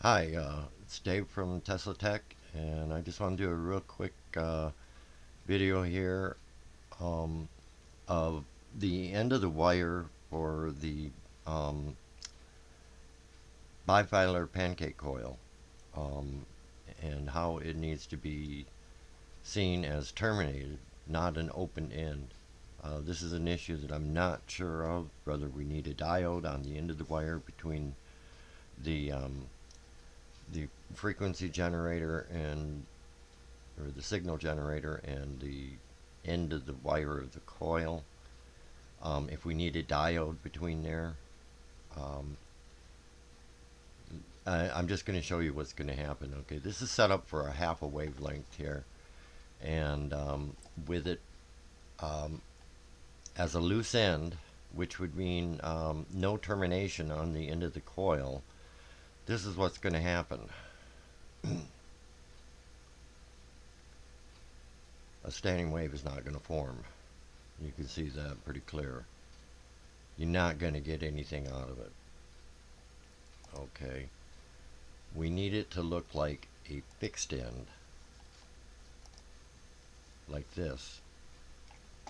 Hi, it's Dave from Tesla Tech, and I just want to do a real quick video here of the end of the wire for the um, bifilar pancake coil um, and how it needs to be seen as terminated, not an open end. This is an issue that I'm not sure of, whether we need a diode on the end of the wire between the frequency generator and or the signal generator and the end of the wire of the coil. If we need a diode between there, um, I'm just going to show you what's going to happen. Okay, this is set up for a half a wavelength here, and with it um, as a loose end, which would mean no termination on the end of the coil, this is what's going to happen. A standing wave is not going to form. You can see that pretty clear. You're not going to get anything out of it. Okay. We need it to look like a fixed end, like this.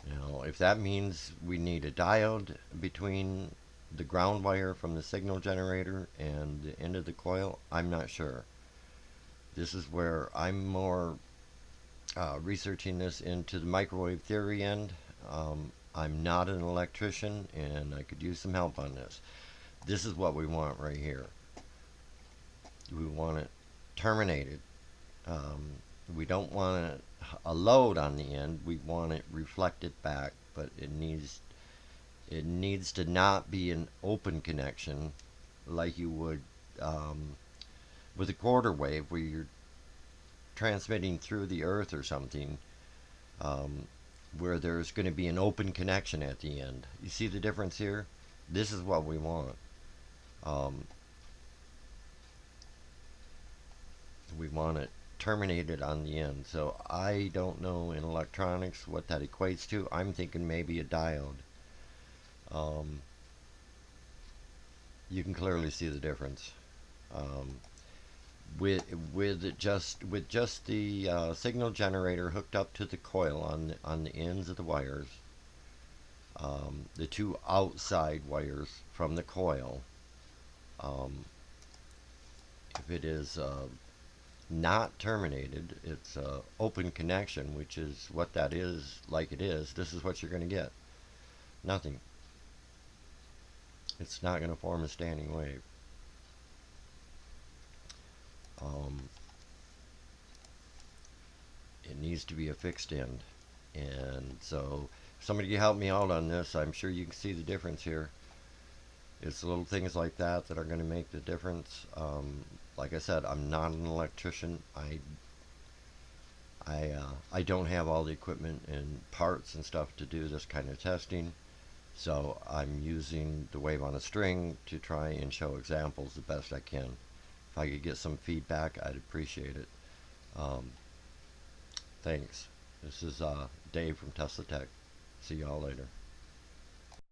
Now, if that means we need a diode between the ground wire from the signal generator and the end of the coil, I'm not sure. This is where I'm more researching this into the microwave theory end. I'm not an electrician, and I could use some help on this. This is what we want right here. We want it terminated. Um, we don't want a load on the end. We want it reflected back, but it needs to not be an open connection like you would with a quarter wave where you're transmitting through the earth or something, where there's going to be an open connection at the end. You see the difference here? This is what we want. Um, we want it terminated on the end. So I don't know in electronics what that equates to. I'm thinking maybe a diode. Um, you can clearly see the difference. Um, with just the signal generator hooked up to the coil on the ends of the wires, the two outside wires from the coil. Um, if it is not terminated, it's open connection, which is what that is. Like it is, this is what you're going to get. Nothing. It's not going to form a standing wave. Um, it needs to be a fixed end. And so, if somebody can help me out on this, I'm sure you can see the difference here. It's little things like that that are going to make the difference. Like I said, I'm not an electrician. I don't have all the equipment and parts and stuff to do this kind of testing. So I'm using the wave on a string to try and show examples the best I can. If I could get some feedback, I'd appreciate it. Um, Thanks. This is Dave from Tesla Tech. See y'all later.